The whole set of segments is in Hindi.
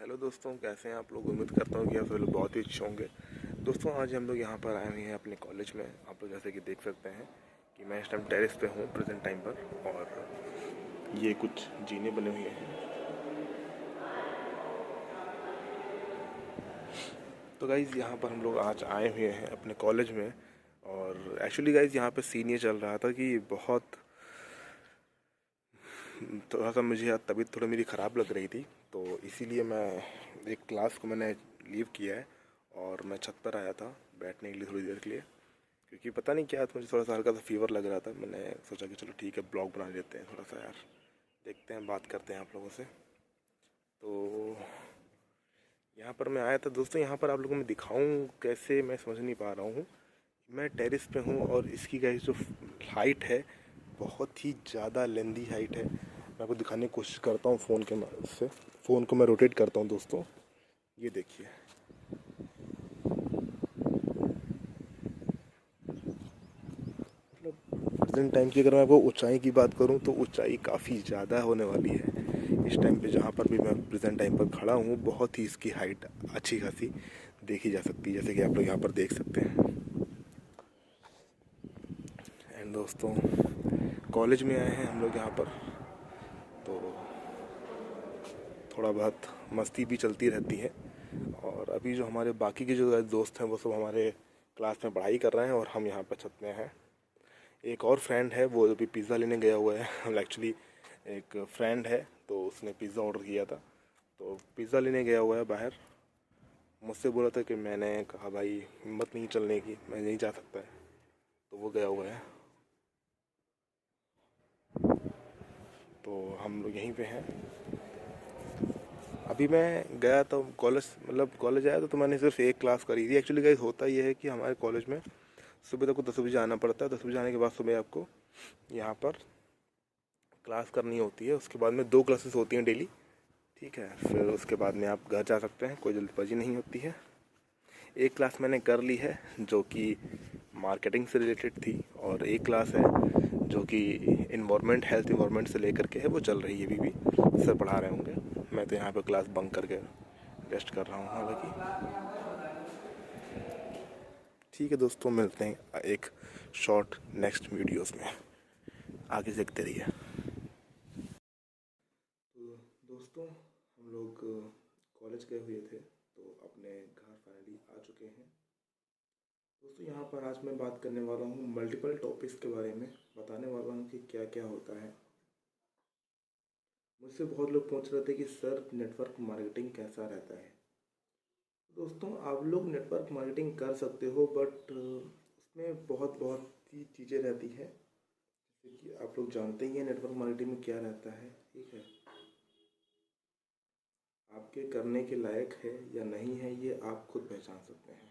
हेलो दोस्तों, कैसे हैं आप लोग। उम्मीद करता हूँ कि आप लोग बहुत ही अच्छे होंगे। दोस्तों, आज हम लोग यहाँ पर आए हुए हैं अपने कॉलेज में। आप लोग जैसे कि देख सकते हैं कि मैं इस टाइम टेरेस पे हूँ प्रेजेंट टाइम पर, और ये कुछ जीने बने हुए हैं। तो गाइज़, यहाँ पर हम लोग आज आए हुए हैं अपने कॉलेज में। और एक्चुअली गाइज़, यहाँ पे सीन ये चल रहा था कि बहुत थोड़ा सा मुझे तबीयत थोड़ी मेरी ख़राब लग रही थी, तो इसीलिए मैं एक क्लास को मैंने लीव किया है और मैं छत पर आया था बैठने के लिए थोड़ी देर के लिए, क्योंकि पता नहीं क्या मुझे थोड़ा सा हल्का सा फीवर लग रहा था। मैंने सोचा कि चलो ठीक है, ब्लॉग बना लेते हैं थोड़ा सा यार, देखते हैं, बात करते हैं आप लोगों से। तो यहाँ पर मैं आया था दोस्तों। यहाँ पर आप लोगों में दिखाऊं कैसे, मैं समझ नहीं पा रहा हूँ। मैं टेरेस पे हूँ और इसकी गाइस जो हाइट है बहुत ही ज़्यादा लेंदी हाइट है। मैं आपको दिखाने की कोशिश करता हूँ फ़ोन के मदद से। फ़ोन को मैं रोटेट करता हूँ दोस्तों, ये देखिए। मतलब प्रेजेंट टाइम की अगर मैं आपको ऊंचाई की बात करूं तो ऊंचाई काफ़ी ज़्यादा होने वाली है इस टाइम पे। जहां पर भी मैं प्रेजेंट टाइम पर खड़ा हूं, बहुत ही इसकी हाइट अच्छी खासी देखी जा सकती है, जैसे कि आप लोग यहां पर देख सकते हैं। एंड दोस्तों, कॉलेज में आए हैं हम लोग यहाँ पर, तो थोड़ा बहुत मस्ती भी चलती रहती है। और अभी जो हमारे बाकी के जो दोस्त हैं वो सब हमारे क्लास में पढ़ाई कर रहे हैं और हम यहाँ पर छत में हैं। एक और फ्रेंड है, वो अभी पिज़्ज़ा लेने गया हुआ है। हम एक्चुअली एक फ्रेंड है, तो उसने पिज़्ज़ा ऑर्डर किया था, तो पिज़्ज़ा लेने गया हुआ है बाहर। मुझसे बोला था कि मैंने कहा भाई हिम्मत नहीं चलने की, मैं नहीं जा सकता है, तो वो गया हुआ है। तो हम लोग यहीं पे हैं। अभी मैं गया तो कॉलेज, मतलब कॉलेज आया तो मैंने सिर्फ एक क्लास करी थी। एक्चुअली गाइस, होता ये है कि हमारे कॉलेज में सुबह तक को 10 बजे आना पड़ता है। 10 बजे आने के बाद सुबह आपको यहाँ पर क्लास करनी होती है। उसके बाद में 2 क्लासेस होती हैं डेली, ठीक है। फिर उसके बाद में आप घर जा सकते हैं, कोई जल्दबाजी नहीं होती है। एक क्लास मैंने कर ली है जो कि मार्केटिंग से रिलेटेड थी, और एक क्लास है जो कि इन्वायरमेंट, हेल्थ इन्वायरमेंट से लेकर के है, वो चल रही है अभी भी। सर पढ़ा रहे होंगे, मैं तो यहाँ पे क्लास बंक करके रेस्ट कर रहा हूँ हालांकि। ठीक है दोस्तों, मिलते हैं एक शॉर्ट नेक्स्ट वीडियोस में, आगे देखते रहिए। तो दोस्तों, हम लोग कॉलेज गए हुए थे, तो अपने घर फाइनली आ चुके हैं। दोस्तों, यहाँ पर आज मैं बात करने वाला हूँ मल्टीपल टॉपिक्स के बारे में, बताने वाला हूँ कि क्या क्या होता है। मुझसे बहुत लोग पूछ रहे थे कि सर नेटवर्क मार्केटिंग कैसा रहता है। दोस्तों, आप लोग नेटवर्क मार्केटिंग कर सकते हो, बट उसमें बहुत बहुत सी चीज़ें रहती हैं, जैसे कि आप लोग जानते ही हैं नेटवर्क मार्केटिंग में क्या रहता है, ठीक है। आपके करने के लायक है या नहीं है, ये आप खुद पहचान सकते हैं।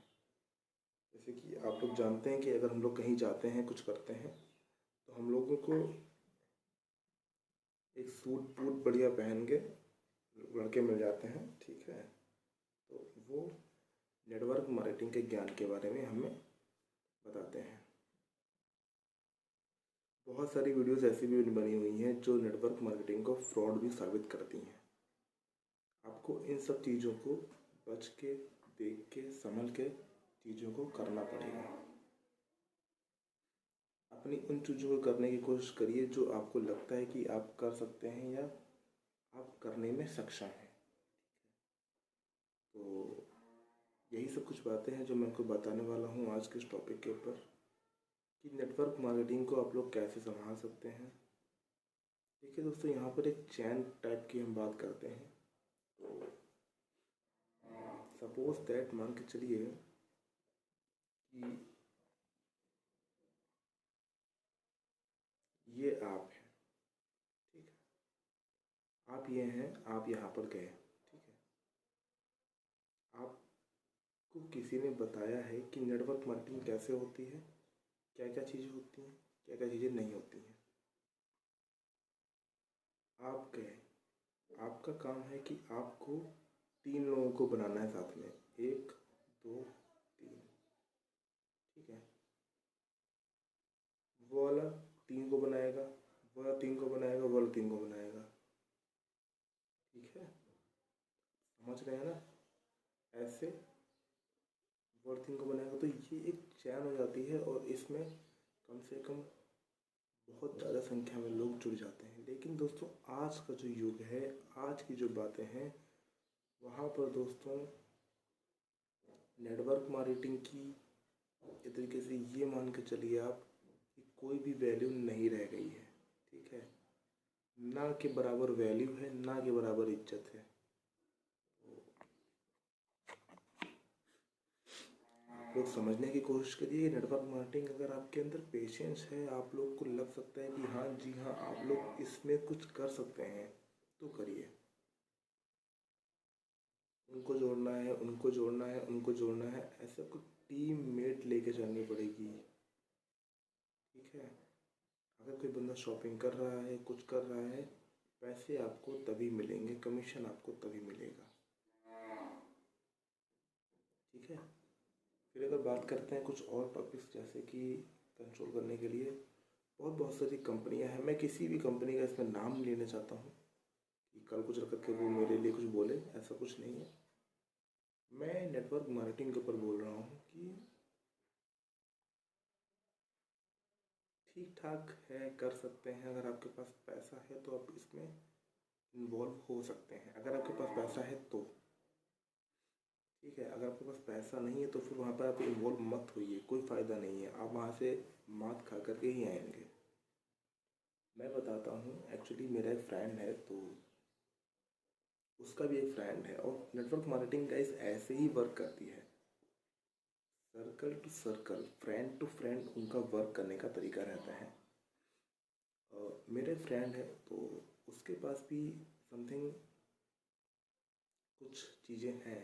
जैसे कि आप लोग जानते हैं कि अगर हम लोग कहीं जाते हैं, कुछ करते हैं, तो हम लोगों को एक सूट बूट बढ़िया पहन के लड़के मिल जाते हैं, ठीक है। तो वो नेटवर्क मार्केटिंग के ज्ञान के बारे में हमें बताते हैं। बहुत सारी वीडियोस ऐसी भी बनी हुई हैं जो नेटवर्क मार्केटिंग को फ्रॉड भी साबित करती हैं। आपको इन सब चीज़ों को बच के, देख के, संभल के चीज़ों को करना पड़ेगा। अपनी उन चीज़ों को करने की कोशिश करिए जो आपको लगता है कि आप कर सकते हैं या आप करने में सक्षम हैं। तो यही सब कुछ बातें हैं जो मैं आपको बताने वाला हूँ आज के इस टॉपिक के ऊपर, कि नेटवर्क मार्केटिंग को आप लोग कैसे संभाल सकते हैं। देखिए दोस्तों, यहाँ पर एक चैन टाइप की हम बात करते हैं। तो सपोज दैट, मान के चलिए कि ये आप हैं, ठीक है। आप ये हैं, आप यहाँ पर गए, ठीक है। आपको किसी ने बताया है कि नेटवर्क मार्केटिंग कैसे होती है, क्या क्या चीज़ें होती हैं, क्या क्या चीज़ें नहीं होती हैं। आप गए, आपका काम है कि आपको 3 लोगों को बनाना है साथ में, 1 2 3, ठीक है। वो वाला 3 को बनाएगा, वो वाला 3 को बनाएगा, वो वाला 3 को बनाएगा, ठीक है। समझ समझ रहे हैं ना, ऐसे वर्थिंग को बनाएगा तो ये एक चैन हो जाती है और इसमें कम से कम बहुत ज़्यादा संख्या में लोग जुड़ जाते हैं। लेकिन दोस्तों आज का जो युग है, आज की जो बातें हैं, वहाँ पर दोस्तों नेटवर्क मार्केटिंग की एक तरीके से ये मान के चलिए आप कि कोई भी वैल्यू नहीं रह गई है। ठीक है, ना के बराबर वैल्यू है, ना के बराबर इज्जत है। आप लोग समझने की कोशिश करिए। नेटवर्क मार्केटिंग अगर आपके अंदर पेशेंस है, आप लोग को लग सकता है कि हाँ जी हाँ आप लोग इसमें कुछ कर सकते हैं, तो करिए। उनको जोड़ना है, उनको जोड़ना है, उनको जोड़ना है, ऐसे आपको टीम मेट लेके चलनी पड़ेगी। ठीक है, अगर कोई बंदा शॉपिंग कर रहा है, कुछ कर रहा है, पैसे आपको तभी मिलेंगे, कमीशन आपको तभी मिलेगा। ठीक है, फिर अगर बात करते हैं कुछ और टॉपिक्स, जैसे कि कंट्रोल करने के लिए बहुत सारी कंपनियां हैं। मैं किसी भी कंपनी का इसमें नाम नहीं लेना चाहता हूँ कि कल कुछ रख के वो मेरे लिए कुछ बोले, ऐसा कुछ नहीं है। मैं नेटवर्क मार्केटिंग के ऊपर बोल रहा हूँ कि ठीक ठाक है, कर सकते हैं। अगर आपके पास पैसा है तो आप इसमें इन्वॉल्व हो सकते हैं, अगर आपके पास पैसा है तो। ठीक है, अगर आपके पास पैसा नहीं है तो फिर वहाँ पर आप इन्वॉल्व मत होइए, कोई फ़ायदा नहीं है, आप वहाँ से मात खा करके ही आएंगे। मैं बताता हूँ, एक्चुअली मेरा एक फ्रेंड है, तो उसका भी एक फ्रेंड है, और नेटवर्क मार्केटिंग गाइस ऐसे ही वर्क करती है। Circle to circle, friend to friend उनका वर्क करने का तरीका रहता है। मेरे फ्रेंड है तो उसके पास भी समथिंग कुछ चीज़ें हैं,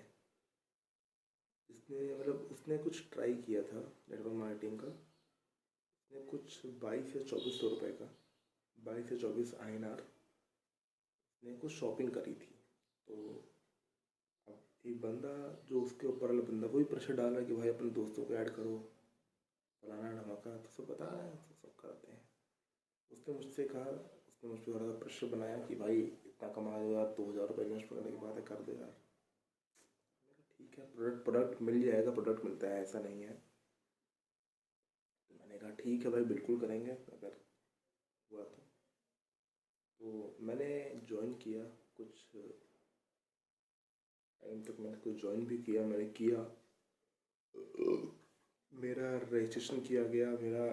जिसने मतलब उसने कुछ ट्राई किया था नेटवर्क मार्केटिंग का। उसने कुछ 22 या 24 सौ रुपये का, 22 या 24 INR ने कुछ शॉपिंग करी थी। तो अब एक बंदा, जो उसके ऊपर वाला बंदा, वही प्रेशर डाल रहा है कि भाई अपने दोस्तों को ऐड करो, फलाना ढमाका, तो सब बता रहे हैं, तो सब करते हैं। उसने मुझसे कहा, उसने मुझ पर थोड़ा सा प्रेशर बनाया कि भाई इतना कमा दो यार, 2000 रुपये इन्वेस्ट करने की बात है, कर दो यार। ठीक है, प्रोडक्ट मिल जाएगा, प्रोडक्ट मिलता है, ऐसा नहीं है। तो मैंने कहा ठीक है भाई, बिल्कुल करेंगे अगर हुआ तो मैंने ज्वाइन किया। कुछ टाइम तक मैंने कुछ ज्वाइन भी किया, मैंने किया, मेरा रजिस्ट्रेशन किया गया, मेरा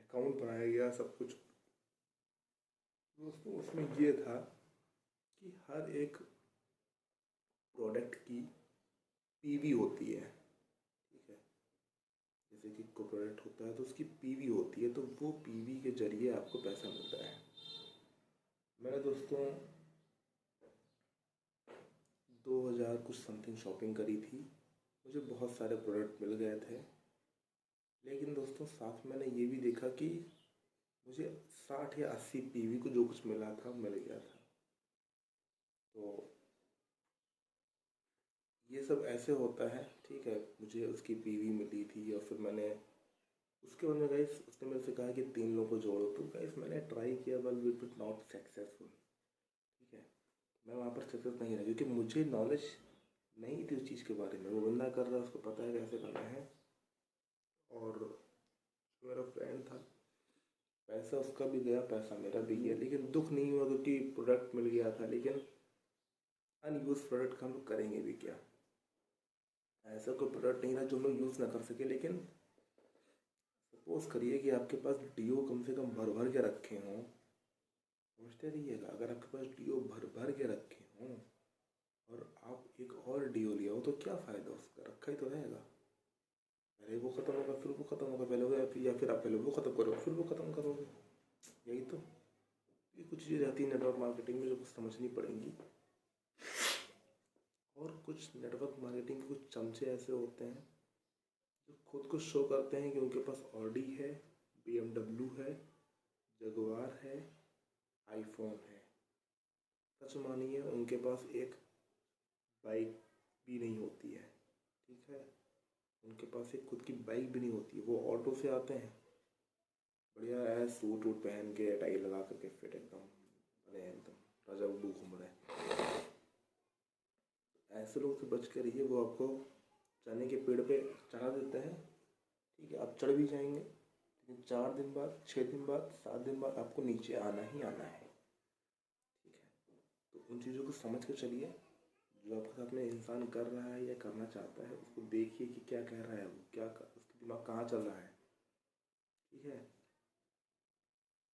अकाउंट बनाया गया, सब कुछ। दोस्तों उसमें ये था कि हर एक प्रोडक्ट की पीवी होती है। ठीक है, जैसे कि कोई प्रोडक्ट होता है तो उसकी पीवी होती है, तो वो पीवी के जरिए आपको पैसा मिलता है। मैंने दोस्तों 2000 कुछ समथिंग शॉपिंग करी थी, मुझे बहुत सारे प्रोडक्ट मिल गए थे। लेकिन दोस्तों साथ मैंने ये भी देखा कि मुझे 60 या 80 पीवी को जो कुछ मिला था मिल गया था। तो ये सब ऐसे होता है। ठीक है, मुझे उसकी पीवी मिली थी, और फिर मैंने उसके बाद में गाइस उसने मेरे से कहा कि 3 लोगों को जोड़ो, तो गाइस मैंने ट्राई किया, बट विट नॉट सक्सेसफुल। ठीक है, मैं वहाँ पर सक्सेस नहीं रहा, क्योंकि मुझे नॉलेज नहीं थी उस चीज़ के बारे में। वो बंदा कर रहा है, उसको पता है कैसे करना है। और मेरा फ्रेंड था, पैसा उसका भी गया, पैसा मेरा भी गया, लेकिन दुख नहीं हुआ क्योंकि प्रोडक्ट मिल गया था। लेकिन अनयूज प्रोडक्ट का हम लोग करेंगे भी क्या? ऐसा कोई प्रोडक्ट नहीं था जो हम लोग यूज़ ना कर सके। लेकिन सपोज करिए कि आपके पास डीओ कम से कम भर भर के रखे हों, समझते रहिएगा, अगर आपके पास डीओ भर भर के रखे हों और आप एक और डीओ लिया हो, तो क्या फ़ायदा उसका? रखा ही तो रहेगा, पहले वो ख़त्म होगा फिर वो ख़त्म होगा, पहले वो या फिर आप पहले वो ख़त्म करोगे फिर वो ख़त्म करोगे। यही तो, ये कुछ चीज़ें रहती है नेटवर्क मार्केटिंग में जो कुछ समझनी पड़ेंगी। और कुछ नेटवर्क मार्केटिंग के कुछ चमचे ऐसे होते हैं जो खुद को शो करते हैं कि उनके पास ऑडी है, BMW है, जगुआर है, आईफोन है। सच मानिए उनके पास एक बाइक भी नहीं होती है। ठीक है, उनके पास एक खुद की बाइक भी नहीं होती है। वो ऑटो से आते हैं, बढ़िया है, सूट वूट पहन के, टाई लगा करके, फिट एकदम, अरे एकदम राजा उल्लू घूम रहे हैं। ऐसे लोग से बच के रहिए, वो आपको चने के पेड़ पे चढ़ा देते हैं, ठीक है, आप चढ़ भी जाएंगे, लेकिन 4 दिन बाद, 6 दिन बाद, 7 दिन बाद आपको नीचे आना ही आना है, ठीक है। तो उन चीज़ों को समझ कर चलिए। जो आपके साथ में इंसान कर रहा है या करना चाहता है, उसको देखिए कि क्या कह रहा है वो, उसका दिमाग कहाँ चल रहा है, ठीक है।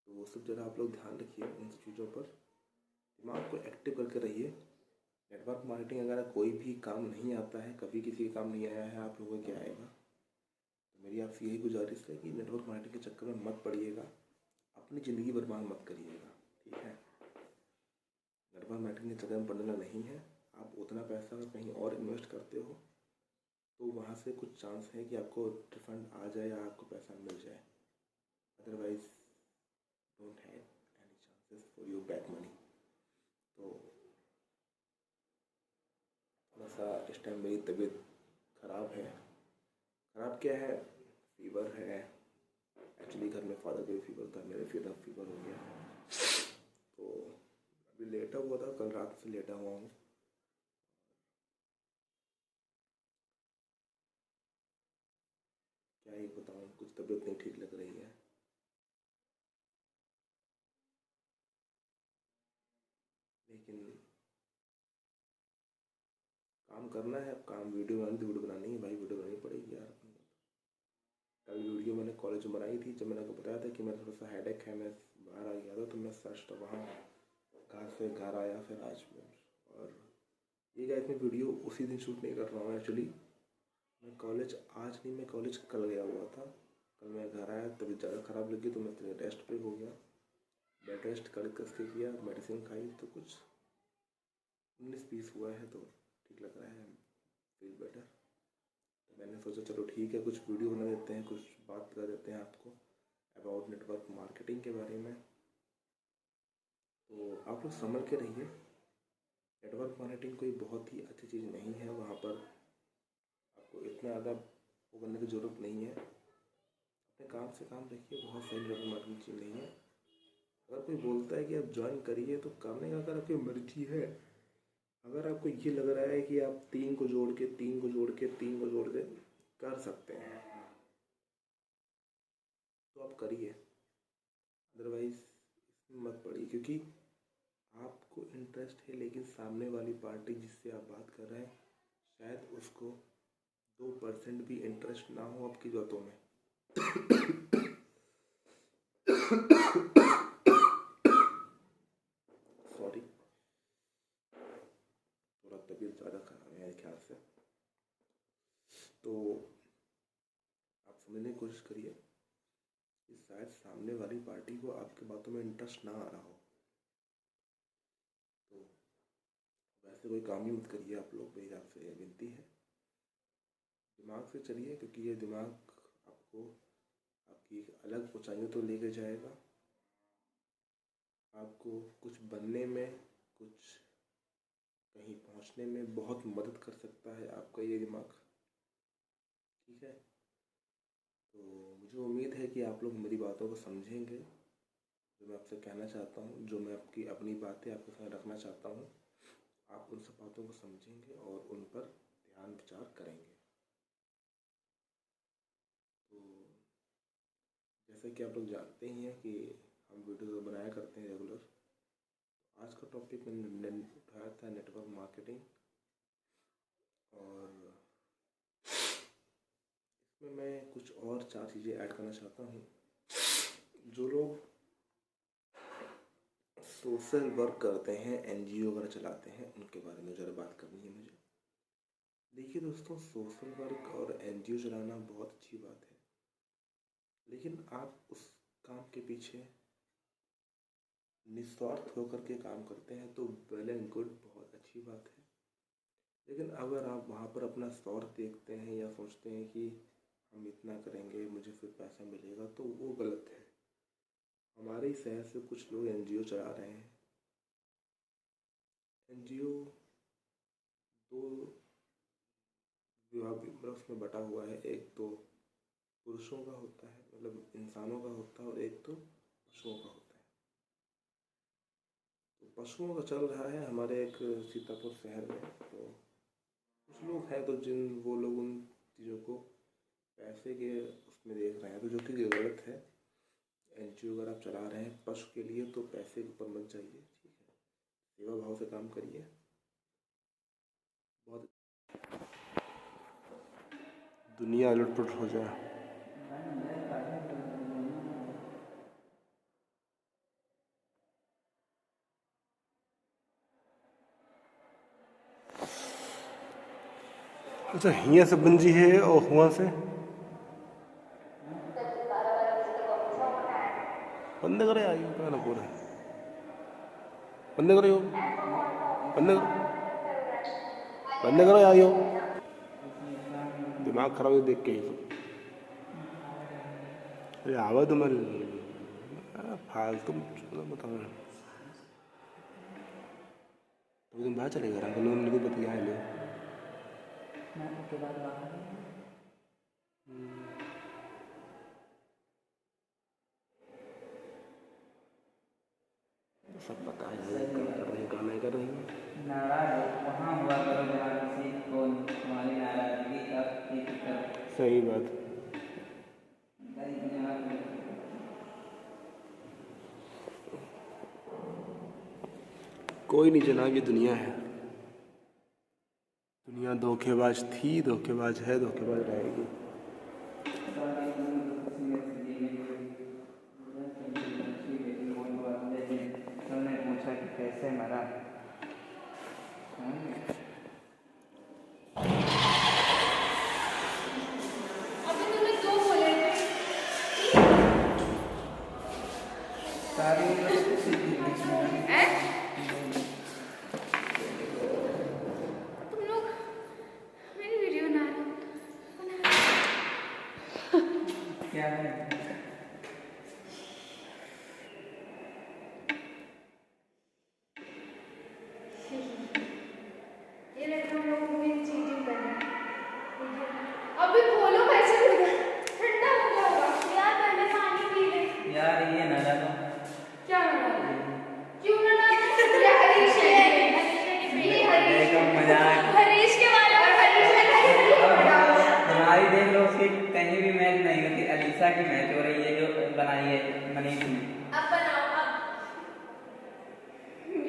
तो वो सब जरा आप लोग ध्यान रखिए इन सब चीज़ों पर, दिमाग को एक्टिव करके रहिए। नेटवर्क मार्केटिंग अगर कोई भी काम नहीं आता है, कभी किसी का काम नहीं आया है, आप लोगों को क्या आएगा। तो मेरी आपसे यही गुजारिश है कि नेटवर्क मार्केटिंग के चक्कर में मत पड़िएगा, अपनी ज़िंदगी बर्बाद मत करिएगा, ठीक है। नेटवर्क मार्केटिंग के चक्कर में पड़ना नहीं है। आप उतना पैसा अगर कहीं और इन्वेस्ट करते हो तो वहाँ से कुछ चांस है कि आपको रिफंड आ जाए या आपको पैसा मिल जाए, otherwise don't have any chances for your back money. तो थोड़ा सा इस टाइम मेरी तबीयत ख़राब है। ख़राब क्या है, फीवर है एक्चुअली। घर में फादर का भी फीवर था, मेरे फीवर हो गया, तो अभी लेटा हुआ था, कल रात से लेटा हुआ हूँ। क्या ही बताऊँ, कुछ तबीयत नहीं ठीक लग रही है। लेकिन काम करना है, अब काम वीडियो बनानी तो वीडियो बनानी है भाई, वीडियो बनानी पड़ेगी यार। कल वीडियो मैंने कॉलेज में बनाई थी, जब मैंने आपको बताया था कि मेरा थोड़ा सा हेडेक है, मैं बाहर आ गया था, तो मैं सर्च वहाँ घर से घर आया फिर आज में। और ये गाइस मैं वीडियो उसी दिन शूट नहीं कर रहा हूँ एक्चुअली। मैं कॉलेज आज नहीं, मैं कॉलेज कल गया हुआ था। कल मैं घर आया, तबीयत ज़्यादा ख़राब लगी तो मैं रेस्ट पे हो गया, बेड रेस्ट कर कस के किया, मेडिसिन खाई, तो कुछ 19-20 हुआ है, तो ठीक लग रहा है, फील बेटर। तो मैंने सोचा चलो ठीक है, कुछ वीडियो बना देते हैं, कुछ बात कर देते हैं आपको अबाउट नेटवर्क मार्केटिंग के बारे में। तो आप लोग संभल के रहिए। नेटवर्क मार्केटिंग कोई बहुत ही अच्छी चीज़ नहीं है, वहाँ पर आपको इतना ज़्यादा वो करने की ज़रूरत नहीं है। अपने काम से काम रखिए, बहुत सारी नेटवर्क मार्केटिंग चीज़ नहीं है। अगर कोई बोलता है कि आप ज्वाइन करिए तो करने का अगर आपकी मर्जी है, अगर आपको ये लग रहा है कि आप 3 को जोड़ के 3 को जोड़ के 3 को जोड़ के कर सकते हैं तो आप करिए, अदरवाइज इसमें मत पड़िए। क्योंकि आपको इंटरेस्ट है, लेकिन सामने वाली पार्टी जिससे आप बात कर रहे हैं शायद उसको 2% भी इंटरेस्ट ना हो आपकी बातों में। सॉरी, थोड़ा तबीयत ज़्यादा खराब है मेरे ख्याल से। तो आप समझने की कोशिश करिए कि शायद सामने वाली पार्टी को आपकी बातों में इंटरेस्ट ना आ रहा हो, तो वैसे कोई काम ही मत करिए आप लोग, मेरी आपसे विनती है। दिमाग से चलिए, क्योंकि ये दिमाग आपको आपकी एक अलग ऊंचाइयों तो लेके जाएगा, आपको कुछ बनने में, कुछ कहीं पहुंचने में बहुत मदद कर सकता है आपका ये दिमाग, ठीक है। तो मुझे उम्मीद है कि आप लोग मेरी बातों को समझेंगे, जो मैं आपसे कहना चाहता हूँ, जो मैं आपकी अपनी बातें आपके साथ रखना चाहता हूँ, आप उन सब बातों को समझेंगे और उन पर ध्यान विचार करेंगे। तो जैसे कि आप लोग जानते ही हैं कि हम वीडियो बनाया करते हैं रेगुलर। आज का टॉपिक मैंने उठाया था नेटवर्क मार्केटिंग, और इसमें मैं कुछ और 4 चीज़ें ऐड करना चाहता हूँ। जो लोग सोशल वर्क करते हैं, एनजीओ वगैरह चलाते हैं, उनके बारे में ज़रा बात करनी है मुझे। देखिए दोस्तों, सोशल वर्क और एनजीओ चलाना बहुत अच्छी बात है, लेकिन आप उस काम के पीछे निस्वार्थ होकर के काम करते हैं तो वेल एंड गुड, बहुत अच्छी बात है। लेकिन अगर आप वहाँ पर अपना स्वार्थ देखते हैं या सोचते हैं कि हम इतना करेंगे मुझे फिर पैसा मिलेगा, तो वो गलत है। हमारे ही शहर से कुछ लोग एनजीओ चला रहे हैं। एनजीओ दो विभाग मतलब उसमें बटा हुआ है, एक तो पुरुषों का होता है, मतलब इंसानों का होता है, और एक तो पशुओं का होता है। तो पशुओं का चल रहा है हमारे एक सीतापुर शहर में। तो है तो जिन वो लोग उन चीज़ों को पैसे के उसमें देख रहे हैं, तो जो कि ज़रूरत है, एनजीओ अगर आप चला रहे हैं पशु के लिए तो पैसे के ऊपर मत जाइए, ठीक है, सेवा भाव से काम करिए। बहुत दुनिया लुटपुट हो जाए। अच्छा, हिया से बंजी है और हुआ से बंद करे आई ना पूरा बंद करो बंद करो आइयो, दिमाग खराब है देख के ही सब। अरे आवा तो मैं फालतू बताओ, तो तुम बाहर चले गए अंकल बतिया लो के बाद बाहर सब पता है काम नहीं कर रही नाराज वहाँ हुआ करो जहाँ किसी को तुम्हारी नाराजगी का सही बात। कोई नहीं जनाब, ये दुनिया है, दुनिया धोखेबाज थी, धोखेबाज है, धोखेबाज रहेगी। तुमने पूछा कि कैसे मरा, अभी तुमने दो बोले सारी तुम लोग मेरी वीडियो बना क्या है? ये लड़का लोग मेरी चीटिंग कर रहा है। अभी खोलो कैसे ठंडा हो गया होगा यार, पहले पानी पी ले यार। ये ना डालो, क्या ना डालो, क्यों ना डालो? ये हरीश है, ये हरीश मजाक, हरीश के बारे में हरीश हमारी देख लो, उसकी कहीं भी मैच नहीं होती, अलीसा की मैच हो रही है जो बनाई है मनीष ने। अब बनाओ, अब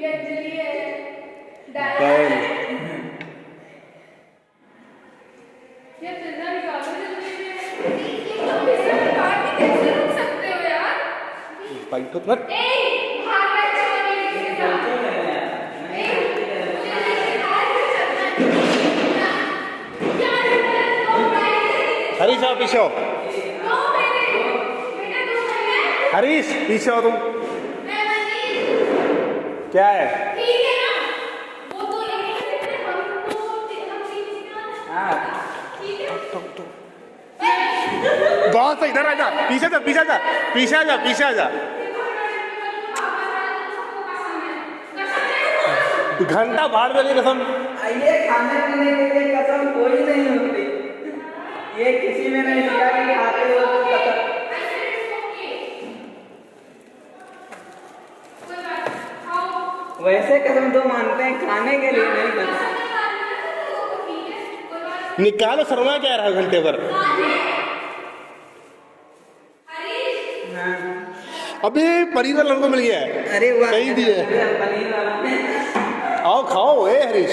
ये अंजलि है ये पिज्जा निकालो जल्दी से। ये तो पिज्जा निकाल के कैसे रुक सकते हो यार? पाइप तो मत ए भाग मत चलो ये चलते हैं ए मुझे नहीं हाल में चलना है यार। नो भाई हरीश आओ पीछे आओ, नो मेरे बेटा तू है हरीश पीछे आओ तुम। मैं मनीष क्या है? ठीक है ना, वो तो एक हम ठीक है बहुत सही। इधर आ जा, पीछे जा पीछे जा पीछे आ जा पीछे आ जा। घंटा भाड़ में कसम, ये खाने पीने के लिए कसम कोई नहीं होती, ये किसी में नहीं दिखा कि खाते हो कसम। वैसे कसम तो मानते हैं, खाने के लिए नहीं कसम। निकालो शर्मा क्या रहा घंटे पर। अबे पनीर वाला लड़को मिल गया है, अरे सही दिए आओ खाओ ए हरीश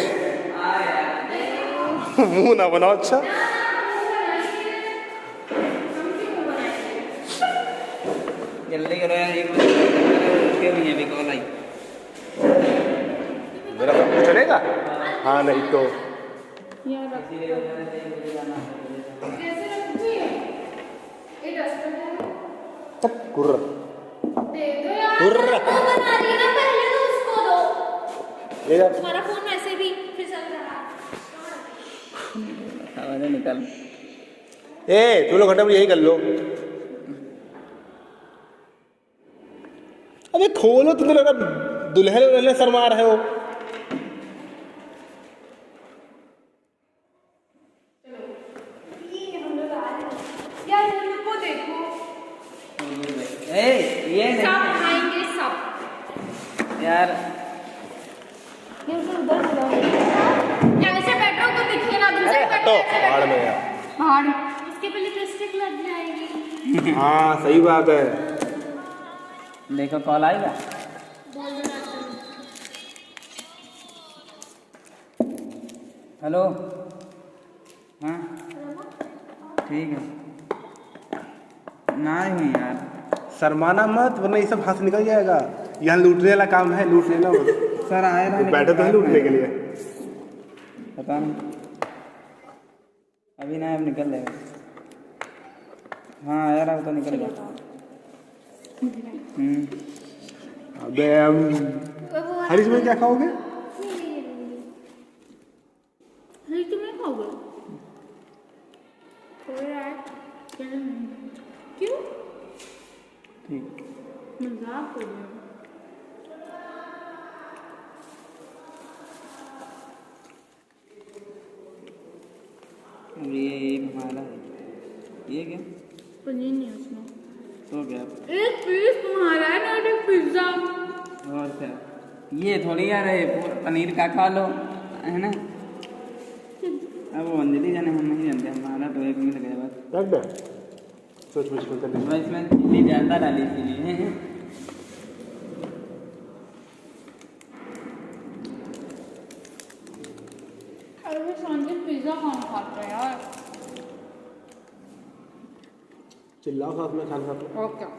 मुंह ना बनाओ। अच्छा जल्दी करो यार, मेरा सब कुछ चलेगा। हाँ नहीं तो कुर्र दे दो यार, वो बना रही ना, पहले तो उसको दो। ये तुम्हारा फोन ऐसे भी फिसल रहा है, निकाल। ए तुम लोग घंटा में यही कर लो। अबे खोलो, तुम लग रहा दुल्हन शर्मा रहे हो। ये सब खाएंगे सब यार, ये उधर यार ऐसे बैठो तो दिखे ना तुमसे। हटो पहाड़ में यार। पहाड़ इसके पे लिपस्टिक लग जाएगी। हाँ सही बात है। देखो कॉल आएगा। हेलो हाँ ठीक है ना हूँ यार। शर्माना मत वरना ये सब हाथ से निकल जाएगा। यहाँ लूटने वाला काम है, लूट लेना मत। सर आए ना बैठे तो है लूटने के लिए। पता नहीं अभी ना अब निकल जाएगा। हाँ यार अब तो निकल गया। अबे हरीश में क्या खाओगे? हरी तुम नहीं खाओगे? क्यों? ठीक मजाक कर रहे हो। ये हमारा है। ये क्या पनीर नहीं है उसमें। तो क्या एक पीस तुम्हारा है ना, एक पिज्जा। और क्या ये थोड़ी यार है पनीर का खा लो है ना। अब वो अंजलि जाने हम नहीं जानते। हमारा तो एक मिल गया बस। रख दे सोच में इसमें चिल्ली ज़्यादा डाली इसीलिए। अरे संजय पिज्जा कौन खाता है यार? चिल्लाओ साथ में खाना खाते। और क्या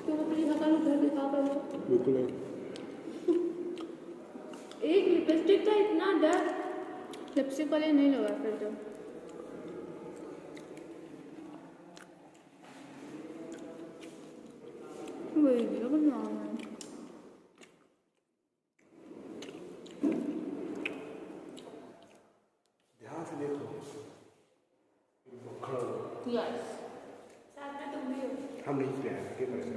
तुम अपनी हकल घर पे खा करो। बिल्कुल नहीं। एक लिपस्टिक का इतना डर, लिपस्टिक वाले नहीं लगा फिर तो। वही दिया बस नाम है। ध्यान से देखो। यस साथ में तुम भी हो। हम नहीं किया है क्या करेंगे?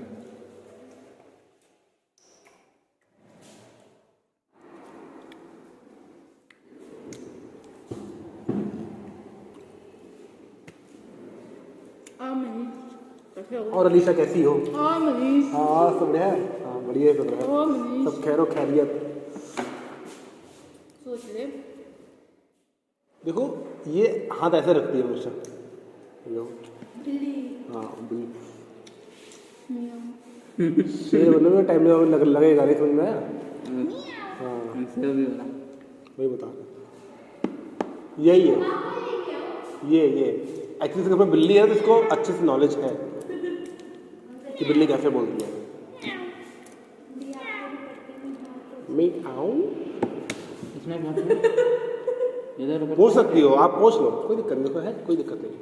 और अलीशा कैसी हो? मनीष। हाँ सब बढ़िया है। हाँ बढ़िया सब रहा है। मनीष सब खैरो खैरियत। सोच ले। देखो ये हाथ ऐसे रखती है हमेशा। लो बिल्ली। हाँ बिल्ली। मियाँ। शेर बनने में टाइम लगेगा नहीं समझ में आया? हाँ भी बोला वही बता रहा। यही है ये एक्चुअली इसके ऊपर बिल्ली है तो इसको अच्छे से नॉलेज है कि बिल्ली कैसे बोलती है। मैं आऊँ इसमें इधर पूछ सकती हो आप, पूछ लो कोई दिक्कत नहीं है, कोई दिक्कत नहीं।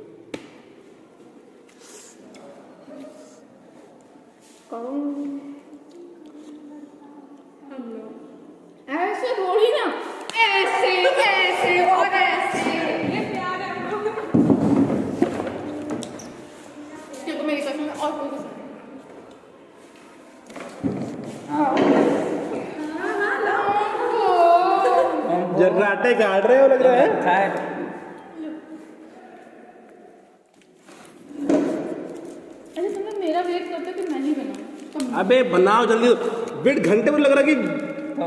ऐसे थोड़ी ना, ऐसे ऐसे और ऐसे। ये प्यार है। देखो मेरी कसम है और कोई कसम नहीं। जर्राटे काट रहे हो लग रहा है। अरे तुम मेरा वेट करते हो कि मैं ही बनाऊं? अबे बनाओ जल्दी। वेट घंटे में लग रहा कि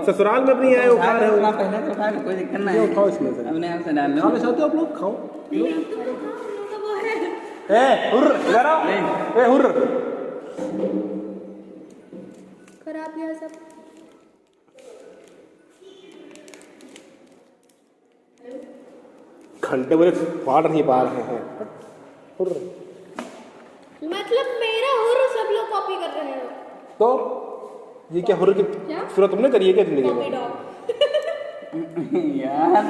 ससुराल में अपनी आए उठा रहे हो। पहले तो खा लो कोई दिक्कत नहीं। ये उठाओ इसमें से। अपने आप से डाल लो। खाना चाहते हो आप लोग? खाओ। नहीं तुम तो खाओ, हम लोग का वो है। ए हुर्र इधर आओ। ए हुर्र। खराब गया सब। घंटे मेरे फाड़ नहीं पा रहे हैं। हुर्र। मतलब मेरा हुर्र सब लोग कॉपी कर रहे हो। तो ये क्या हुर्र की सूरत तुमने करी है क्या जिंदगी कॉपी में? डॉग। यार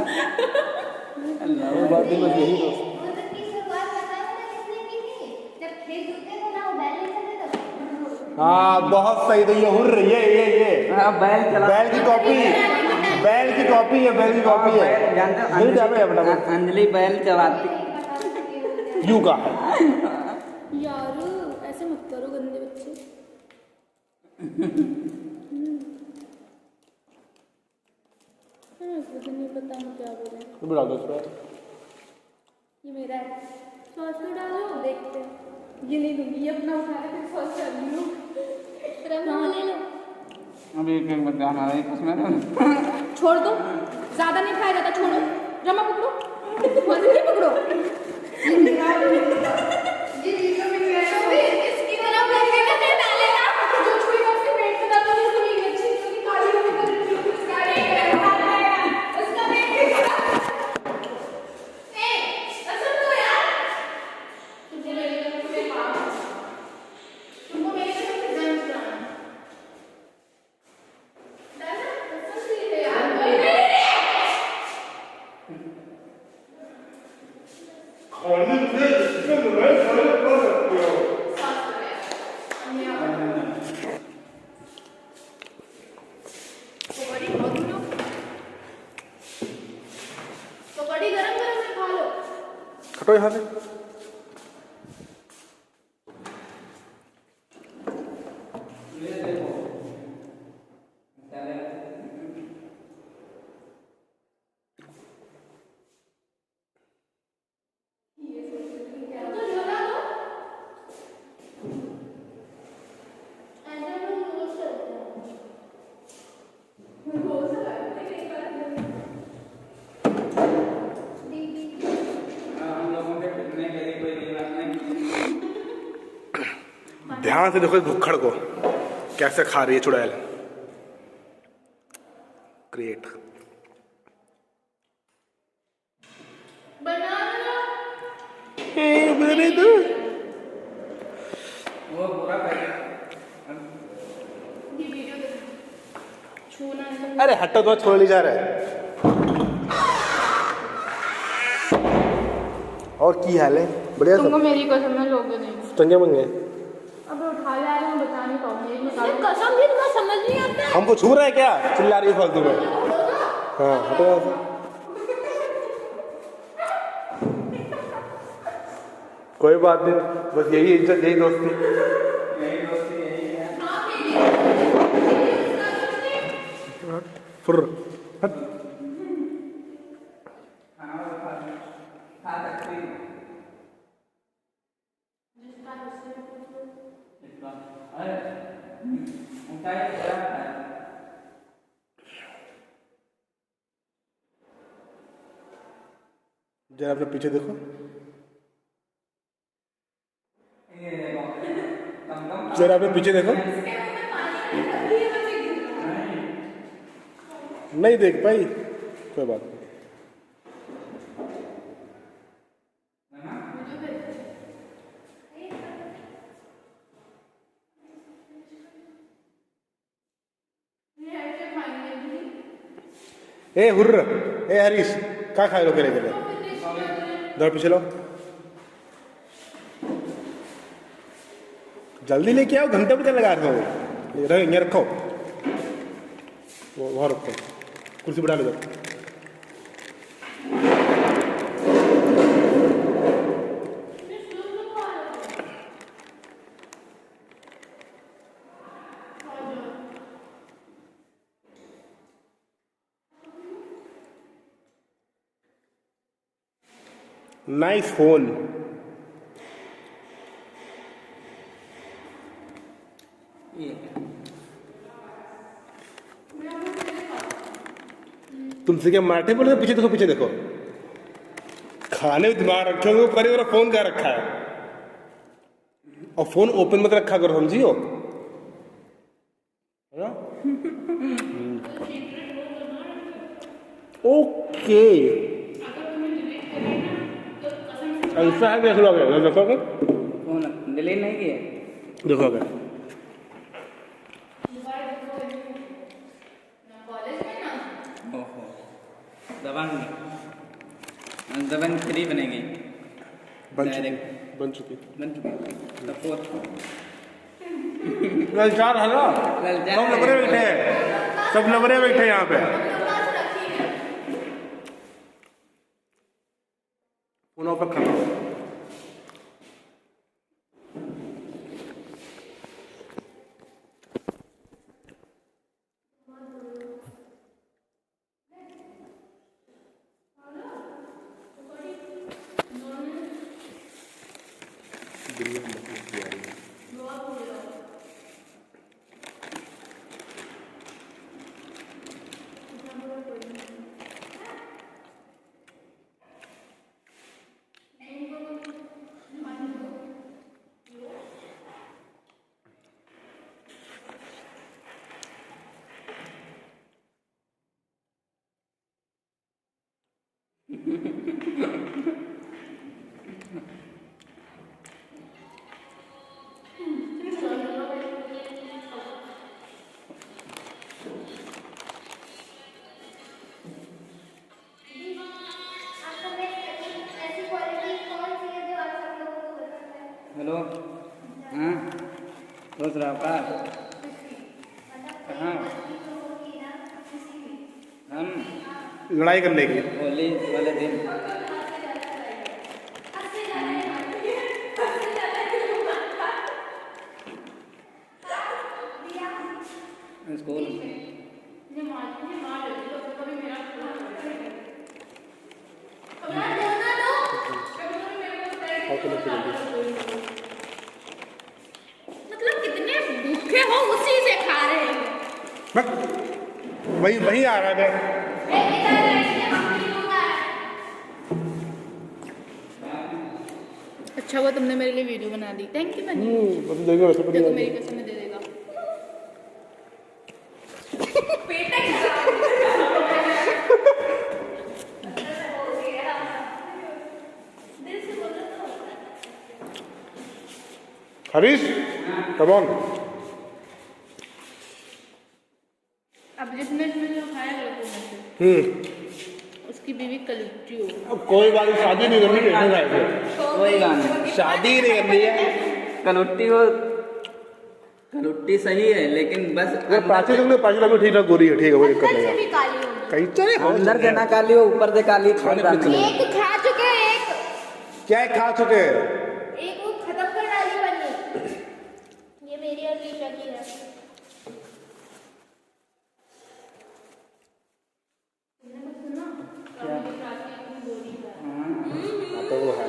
वो बात भी बस यही तो। हाँ बहुत सही। तो ये हुर्र ये बैल चला बैल की कॉपी है। बैल की कॉपी है जानते हो मिल जाए फटाफट। अंजलि बैल चलाती यू का है। यार ऐसे मत करो गंदे बच्चे। मुझे नहीं पता हम क्या बोले। तो बढ़ा दो इसमें। ये मेरा है। सॉस तो डालो देखते हैं। ये नहीं दूंगी, ये अपना उठा के फिर सॉस डाल लूँ। रमा ले लो। अभी एक बच्चा हमारा एक उसमें छोड़ दो, ज्यादा नहीं खाया जाता, छोड़ो। रमा पकड़ो, वजन नहीं पकड़ो। पकौड़ी बहुत लो, पकौड़ी गरम गरम में खा लो। हटो यहाँ से। तो झोला दो। ऐसे लोग रोज करते हैं। रोज करते हैं, एक बार दीदी। हम लोगों के कितने गरीब कोई नहीं बात नहीं। ध्यान से देखो इस भुक्खड़ को कैसे खा रही है चुड़ैल। क्रिएट बना लो। मेरे दो। वो पूरा कर ये वीडियो देखो। छूना नहीं। अरे हटो तो छोड़ नहीं जा रहा है। और की हाल है? बढ़िया तुमको सब मेरी कसम में लोगे नहीं। चंगे मंगे अब उठा ले आए, मैं बता नहीं पाऊंगी। कसम भी तुम्हें समझ नहीं आता। हमको छू रहा है क्या? चिल्ला रही है फालतू में। हाँ हटो यहाँ से। कोई बात नहीं, बस यही इज्जत यही दोस्ती। यही दोस्ती यही है। फुर्र हट। हाँ वो खा सकती है। अरे ऊँचाई क्या है? जरा अपने पीछे देखो। ये देखो कम कम जरा अपने पीछे देखो। नहीं देख पाई, कोई बात नहीं। ए हुर्र, ए हरीश, क्या खाए लो करे गए? दौड़ पीछे लो। जल्दी लेके आओ, घंटे पे लगा रहे हो। ये रखो, वो वहाँ रखो, कुर्सी बढ़ा लो इधर। Nice phone. तुमसे क्या मराठी बोल रहे? पीछे देखो, पीछे देखो। खाने में दिमाग रखे हो, पहले मेरा फोन क्या रखा है? और फोन ओपन मत रखा करो, समझियो। है ना? ओके, ऐसा है। देख लो अगर देखो, फोन डिलीट नहीं किए। देखो अगर ओहो दबंग दबंग 3 बनेगी। बन चुकी। बन चुकी सपोर्ट। ललचार है ना, ललचार सब लबरे बैठे हैं, सब लबरे बैठे हैं यहाँ पे। फोन ऑफ रखा। ऐसी क्वालिटी कौन हेलो हाँ सोच रहा का कहाँ हम लड़ाई करने की। होली वाले दिन स्कूल मतलब कितने भूखे हो उसी से खा रहे हैं। वही वही आ रहा है। अच्छा हुआ तुमने मेरे लिए वीडियो बना दी, थैंक यू बनी। देखो वैसे देखो मेरी कसम दे देगा। Harish come on. अब जिसने इसमें जो खाया लोगों में से उसकी बीवी कलुट्टी हो। अब कोई बात नहीं, शादी नहीं करनी, कहने जाएंगे। कोई बात नहीं, शादी नहीं करनी है। कलुट्टी हो, कलुट्टी सही है लेकिन बस प्राची लोग ठीक ठाक गोरी है, ठीक है, कोई दिक्कत नहीं है। भी काली होगी। कहीं चले अंदर से ना काली हो ऊपर से काली खाने पे चले। एक खा चुके हैं, एक क्या खा चुके हैं? एक वो खत्म कर डाली बनी। ये मेरी और लीशा की है। तुमने कुछ सुना? कभी प्राची इतनी गोरी है। तो वो है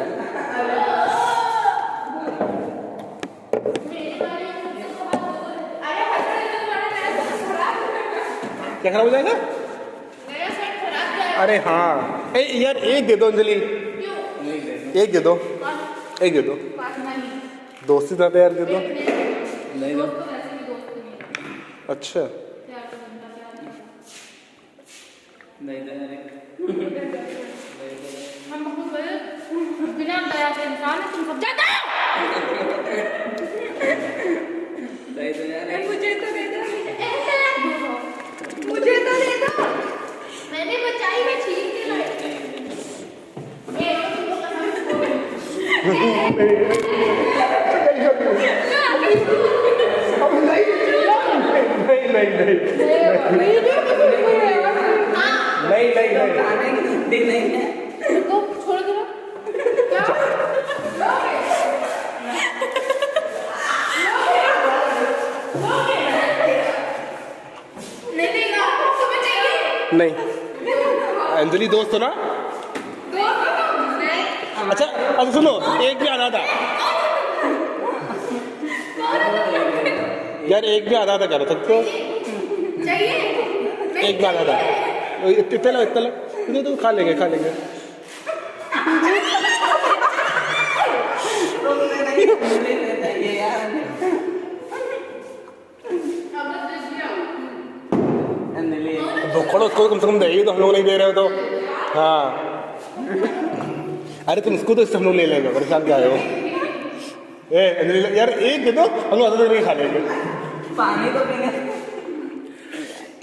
क्या खराब हो जाएगा? मेरा सेट खराब जाएगा। अरे हाँ यार, एक दे दो अंजलि, एक दे दो, एक दे दो। बात नहीं। दोस्ती था यार, दे दो। नहीं दो। दोस्त तो वैसे भी दोस्त नहीं है। अच्छा प्यार तो बनता प्यार नहीं है। नहीं दे हम बहुत बड़े बिना दया के इंसान है, तुम सब जाते हो। मुझे तो दे दो, मुझे तो दे दो। मैंने बचाई, मैं छीन के लाई। नहीं छोड़ दो। क्या? नहीं, अंजलि दोस्त हो ना? अच्छा अच्छा सुनो, एक भी आधा था यार, एक भी आधा था कर सकते हो? एक भी आधा था, इतना लो, तो खा लेंगे, खा लेंगे। भूखड़ो उसको कम से कम देगी, तो हम लोग नहीं दे रहे हो तो। हाँ अरे तुम उसको तो इससे हम लोग ले लेंगे, परेशान क्या है वो। अंजलि यार एक दे दो, हम लोग आधा करके खा लेंगे। पानी तो पीने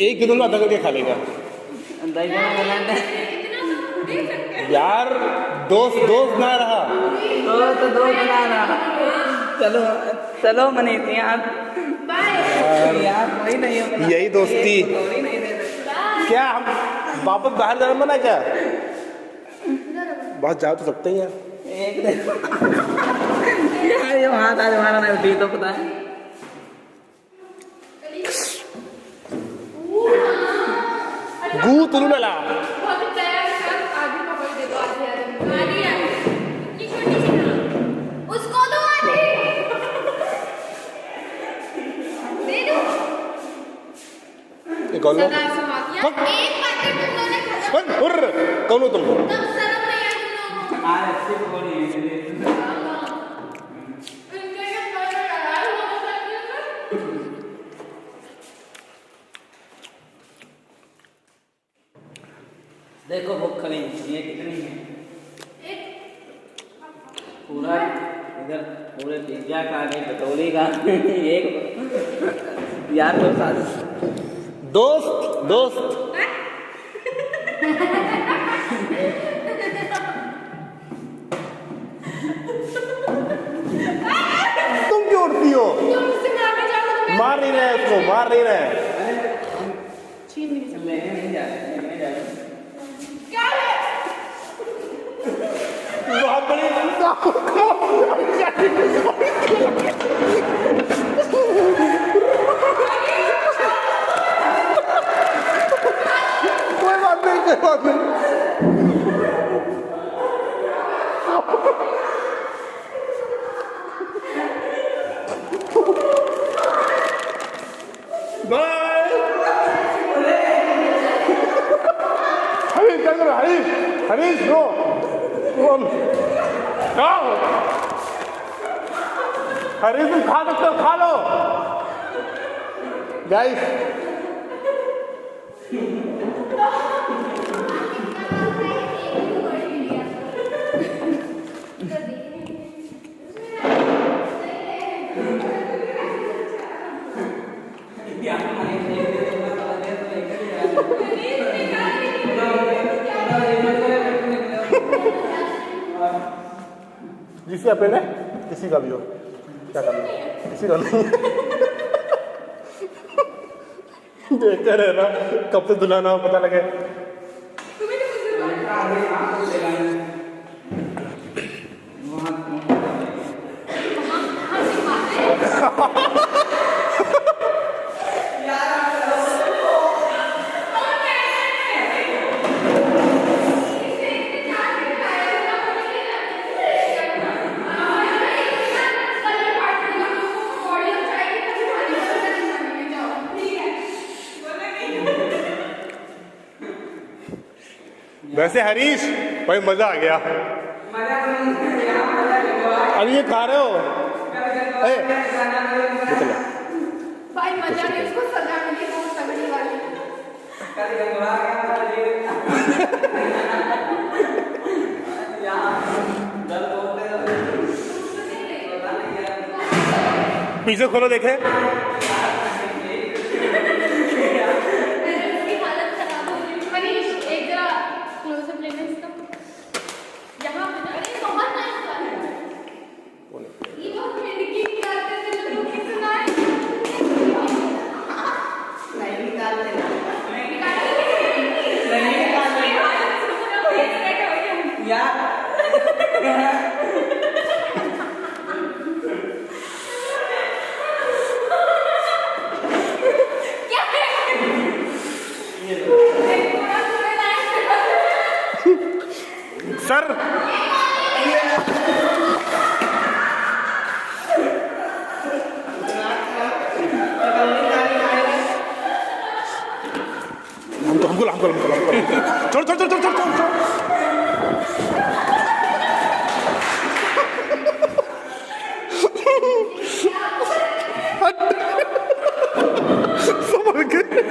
एक दे दो, आधा करके खा लेगा यार। दोस्त ना रहा तो दोस्त ना रहा। चलो चलो मनीष यार कोई नहीं होगा। यही दोस्ती। क्या हम वापस बाहर जाना मना क्या? बाहर जा तो सकते ही हैं। एक यार ये वहाँ था हमारा नहीं उठी तो पता है। गू तुलू लला उसको दो आधी। ये कौन लो? एक पैकेट तुम लोगों ने खत्म। कौन हो तुम? तब शर्म नहीं आई तुम लोगों को। इनके ये पैकेट लड़ाई हो सकती है। देखो भूख खड़ी ये कितनी है पूरा इधर पूरे पिज्जा का एक कटोरी का एक यार तो साथ दोस्त नहीं रहे उसको, मार नहीं रहे। छीन नहीं सकते। लेने नहीं जा रहे, लेने जा रहे। क्या है? बहुत बड़ी कोई बात नहीं, कोई बात नहीं। हरीश नो हरीश तुम खा सकते हो, खा लो गाइस। जिससे अपने किसी का भी हो, क्या करना, किसी का नहीं। देखते रहे ना, कब से दुलाना हो पता लगे। वैसे हरीश भाई मजा आ गया। अभी ये खा रहे हो भाई, मजा नहीं, उसको सजा मिली बहुत तगड़ी वाली। पीछे खोलो देखे। सर हमको छोड़ छोड़ छोड़ छोड़ छोड़ समझ गए।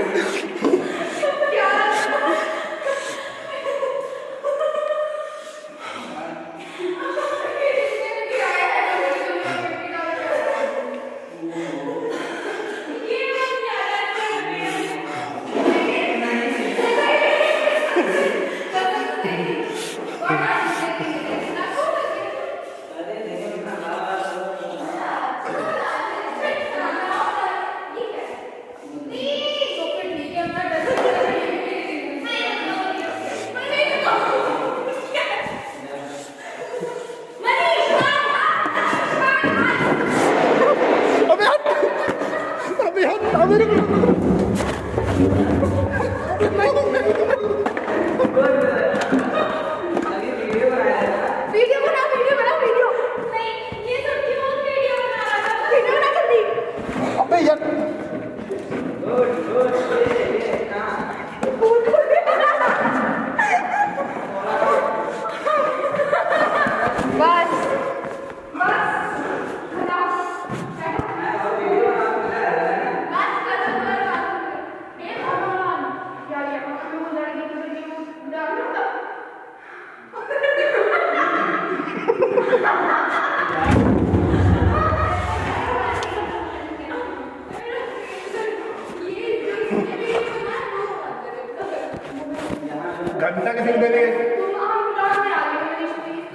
घंटा किसी ने मैंने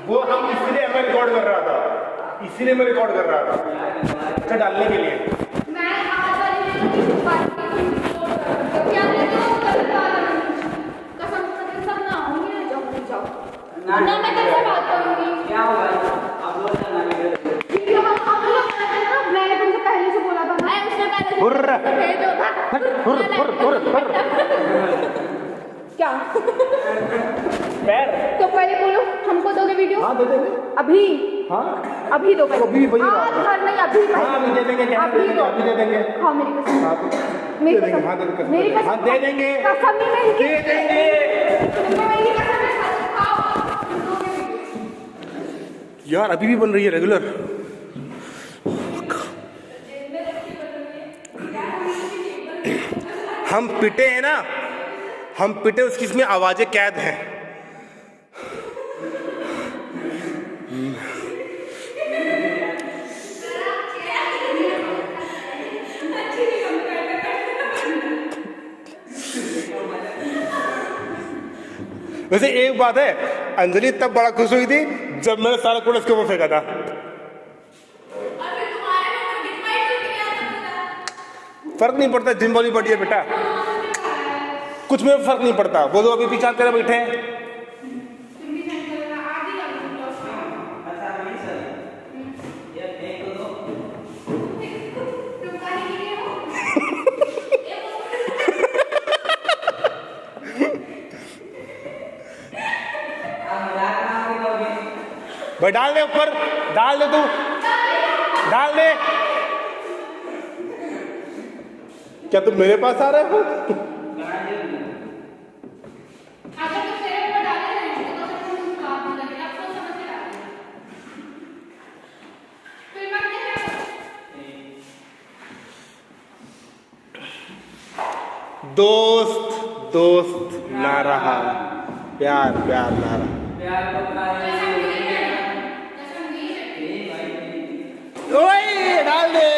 वो हम इसलिए मैं रिकॉर्ड कर रहा था, इसीलिए मैं रिकॉर्ड कर रहा था, अच्छा डालने के लिए। नहीं छुप पा रही क्योंकि आपने तो करता कसम से सब ना होंगे जाओ जाओ ना मैं कैसे बात करूंगी क्या हुआ आप लोग ना वीडियो हम लोग ना मैंने तुमसे पहले से बोला था मैं उसने पहले हुर्र भेजो था क्या पैर तो पहले बोलो हमको दोगे वीडियो हाँ दे देंगे अभी हाँ अभी दो तो अभी वही आज घर नहीं अभी हाँ अभी दे देंगे क्या अभी दो अभी दे देंगे खाओ मेरी कसम हाँ मेरी दे देंगे कसम हाँ दे देंगे मेरी कसम हाँ दे देंगे कसम नहीं मेरी दे देंगे तुमने मेरी कसम है खाओ दोगे वीडियो यार अभी भी बन रही है रेगुलर हम पिटे हैं ना हम पिटे उसकी इसमें आवाजें कैद हैं वैसे एक बात है अंजलि तब बड़ा खुश हुई थी जब मैंने सारा कूड़ा उसके ऊपर फेंका था फर्क नहीं पड़ता जिम वाली बॉडी है बेटा कुछ में फर्क नहीं पड़ता वो तो अभी पीछे तेरे बैठे हैं भाई डाल दे ऊपर डाल दे तू डाल दे क्या तुम मेरे पास आ रहे हो अगर तो तेरे ऊपर डाले नहीं तो तुम काम नहीं लगेगा आप सोच समझ के डालो फिर मैं क्या दोस्त दोस्त ना रहा प्यार प्यार ना रहा ओए डाल दे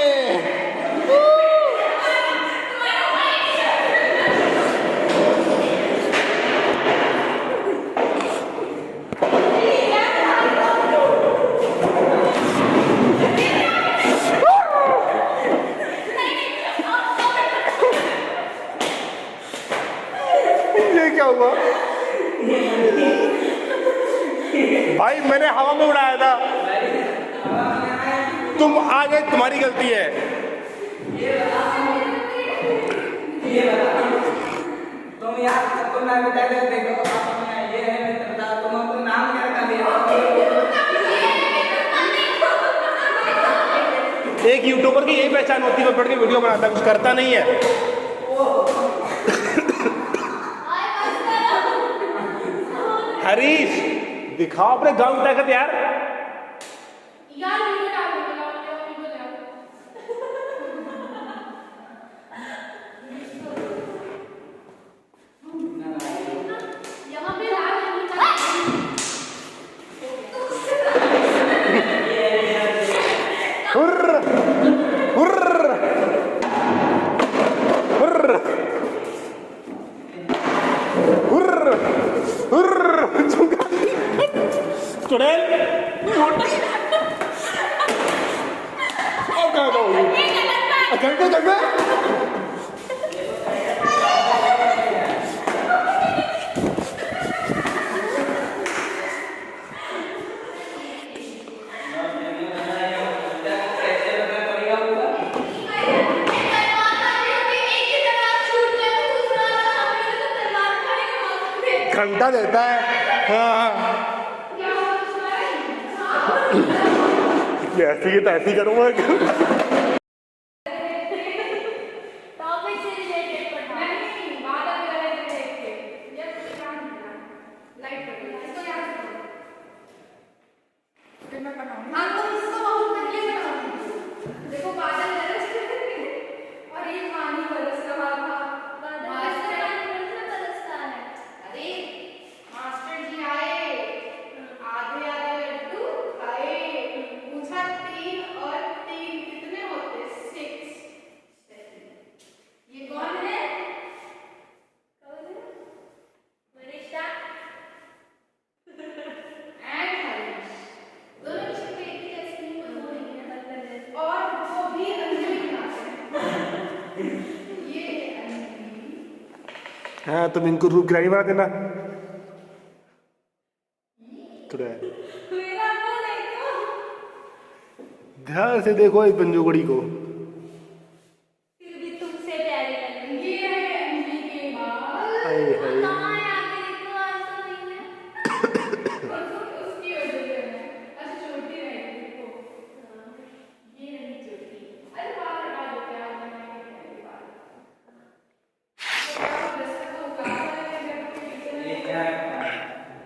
ये क्या हुआ भाई मैंने हवा में उड़ाया था तुम आ गए तुम्हारी गलती है तुम यार तुम ना बता दे देखो ये है मित्रता तुम तो नाम क्या रखा दिया एक यूट्यूबर की यही पहचान होती है वो बैठ के वीडियो बनाता है कुछ करता नहीं है हरीश दिखाओ अपने गांव की ताकत यार यार वीडियो डाल दो वीडियो डाल यहाँ पे लाल नहीं था हुर्र हुर्र हुर्र हुर्र हुर्र चुड़ैल अब कहाँ जाओगी करके करके घंटा देता है हाँ ये ऐसी की तो ऐसी करूँगा टॉपिक से रिलेटेड पढ़ना नहीं बात अभी वाले देख के ये काम लाइट कर इसको याद रखो फिर मैं बनाऊंगी हां तो इसको बहुत पहले बनाऊंगी देखो बादल बरस और ये पानी बरस रहा था मास्टर बरसता है अरे मास्टर जी आए आधे आधे लड्डू खाए पूछा 3 और 3 कितने होते हाँ तुम इनको रूप की रानी बना देना। चुड़ैल मेरा मुंह देखो। ध्यान से देखो इस पंजोगड़ी को। फिर भी तुमसे प्यारी लगेंगी। ये है अंजलि के बाल। हाय हाय। कहाँ है आगे देखो, आज तो नहीं है। उसकी वजह से है। अच्छा छोटी रहेगी देखो। हाँ, ये रही छोटी। अरे बाल हटा दो, क्या बनाएंगे बाल। तो आप दस्तर को उतार लेंगे जब ये क्या है?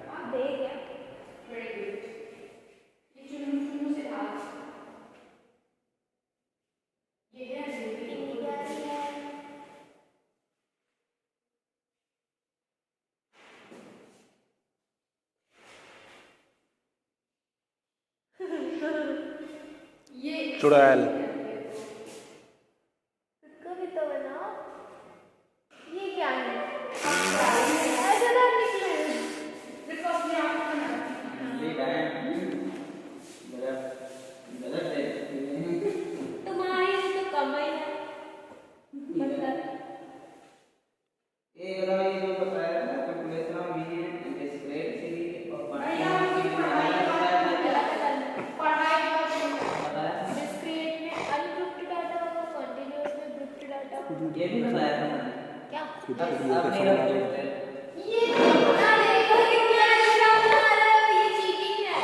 आप देख क्या? Very good. ये चुन्नू से हाथ। ये है अंजलि। ये चुड़ैल इसको भी तो बनाओ। ये क्या है? ऐसे ना निकले। देखो अपने आप को बना। ये क्या है? गलत गलत है। तुम्हारी तो कम ही है। मतलब ये वाला ये जो बताया था calculation of mean square series और भैया पार्शियल मुझे सीरीज पढ़ाई बताया पढ़ाई का बताया डिस्क्रीट में अनग्रुप्ड डाटा होगा, कंटीन्यूअस में ग्रुप्ड डाटा होगा। ये भी बताया था मैंने। क्या? अब नहीं रखते ये कितना देखो कितना अच्छा बना रहे हो, ये चीटिंग है।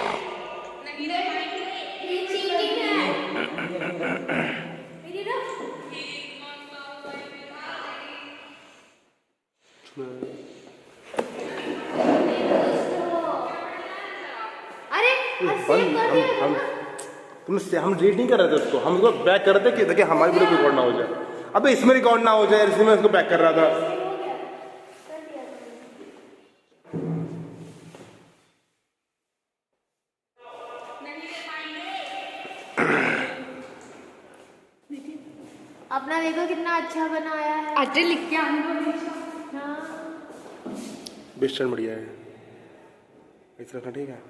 नहीं रे ये चीटिंग है। मेरी ना अरे सेव कर दिया हम हम रीड नहीं कर रहे थे उसको, हम उसको बैक कर रहे थे कि देखिए हमारी वीडियो रिकॉर्ड ना हो जाए। अबे इसमें रिकॉर्ड ना हो जाए इसलिए मैं उसको बैक कर रहा था। हो गया कर दिया। अपना देखो कितना अच्छा बनाया है। अरे लिख के आने को हाँ बेस्टर्न बढ़िया है, इस रखना ठीक है।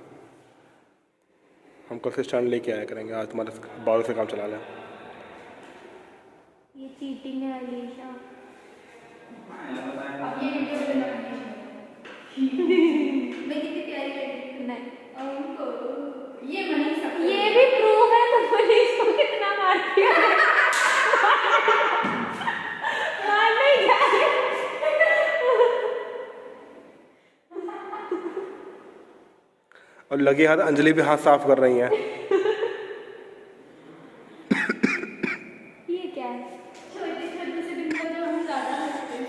हम कल से स्टैंड लेके आया करेंगे, आज तुम्हारे बालों से काम चला लें। ये चीटिंग है अलीशा। मैं कितनी प्यारी लगी नहीं उनको। ये भी प्रूफ है तो पुलिस को कितना मारती है। मार नहीं जाए। और लगे हाथ अंजलि भी हाथ साफ कर रही हैं। ये क्या है? छोटे छोटे से दिन को जो हम ज्यादा हंसते हैं।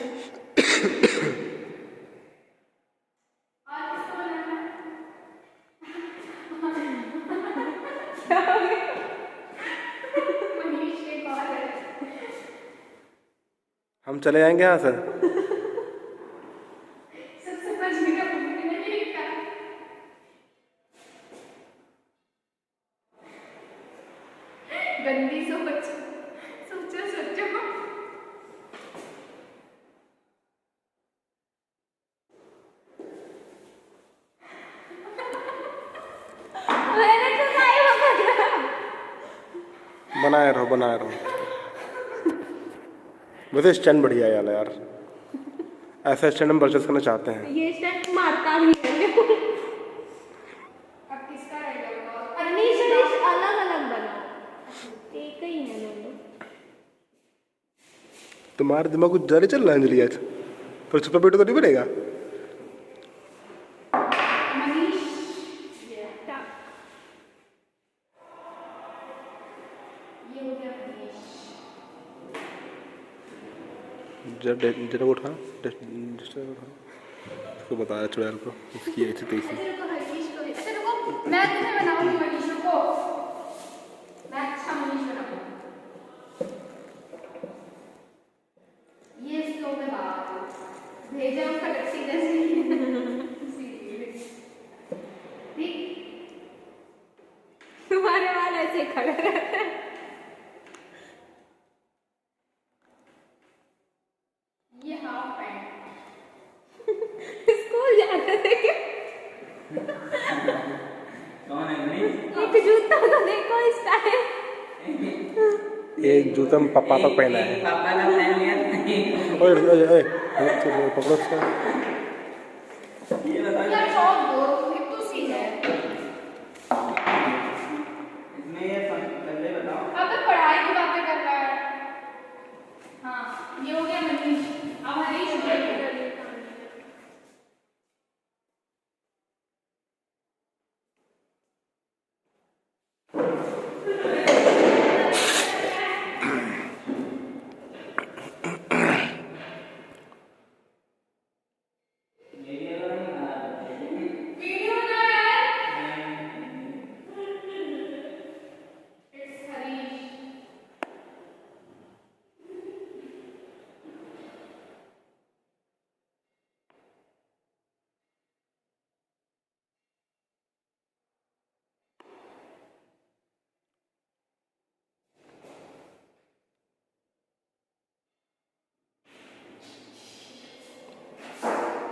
और किसको बनाना है? मनीष के कॉल है। हम चले जाएंगे यहाँ से। सबसे बचने का मुमकिन है ये क्या? गंदी सोच सोचो सोचो। मैंने तो नहीं पकड़ा। बनाए रहो। वैसे स्टैंड बढ़िया है यार, ऐसा स्टैंड हम परचेस करना चाहते हैं। ये स्टैंड मारता भी है। अब किसका रहेगा? अनीश अलग अलग बना, एक ही है दोनों। तुम्हारे दिमाग कुछ ज़्यादा चल रहा है अंजलि आज, तो छुपा पेटो तो नहीं बनेगा। मनीष ये हो गया मनीष। जरा उठा उसको बताया चुड़ैल को उसकी ऐसी तैसी। अच्छा रुको मनीष को, अच्छा रुको मैं तुम्हें बनाऊंगी मनीष को। मैं अच्छा मनीष बनाऊंगी। ये स्लो में बात भेजा हूँ फटक सीधे से। ठीक तुम्हारे वाल ऐसे खड़े रहते हैं। ये हाफ पैंट स्कूल जाते थे क्या? कौन है नहीं? एक जूता तो देखो स्टाइल। ये जूता पापा पहना है। पापा ने पहन लिया नहीं। ओए पकड़ो उसको। ये बताओ यार शौक दो ये तो सीन है। इसमें ये पहले बताओ। अब तो पढ़ाई की बातें कर रहा है। हाँ ये हो गया मनीष। अब हरीश को लेके कर लिए कहानी। वीडियो ना यार। इट्स हरीश।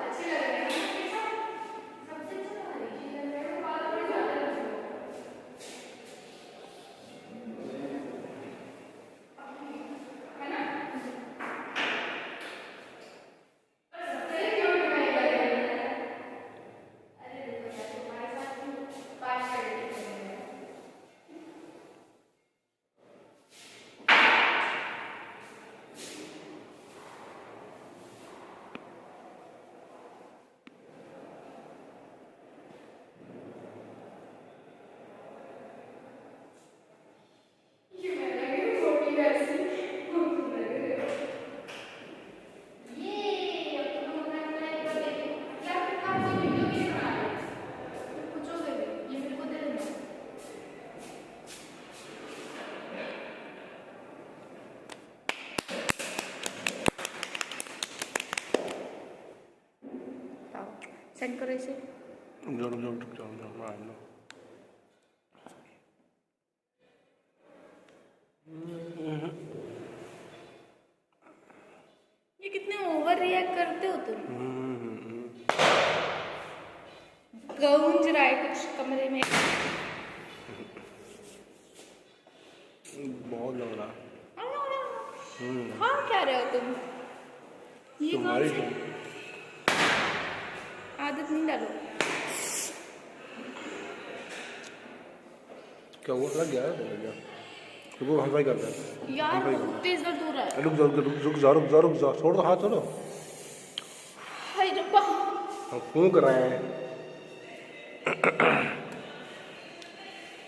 अच्छे लग रहे हैं सबसे अच्छा हरीश ही लग रहा है। बाल थोड़े ज्यादा लग रहे है ना। और सबसे क्यूट भाई लग रहे हैं। अरे देखो यार तुम्हारे साथ बात कर रही थी। ये मैं लग रही हूँ छोटी वैसी। तुम लग रहे हो। ये अब तुम अपना अपना एक बार देखो। यार फिर आप ये वीडियो भी बना लो। फिर पूछोगे भी ये मेरे को दे देना। सेंड करो इसे। ये कितने ओवर रिएक्ट करते हो तुम। गूंज रहा है कुछ कमरे में। बहुत लग रहा है। हाँ क्या रहे हो तुम। ये कौन तुम्हारी सी आदत नहीं डालो। क्या हुआ? लग गया लग गया। तो वो हलवाई कर रहा यार बहुत तेज दर्द हो रहा है। है। रुक जाओ छोड़ दो हाथ छोड़ो। हाय रब्बा। हम फूंक रहे हैं।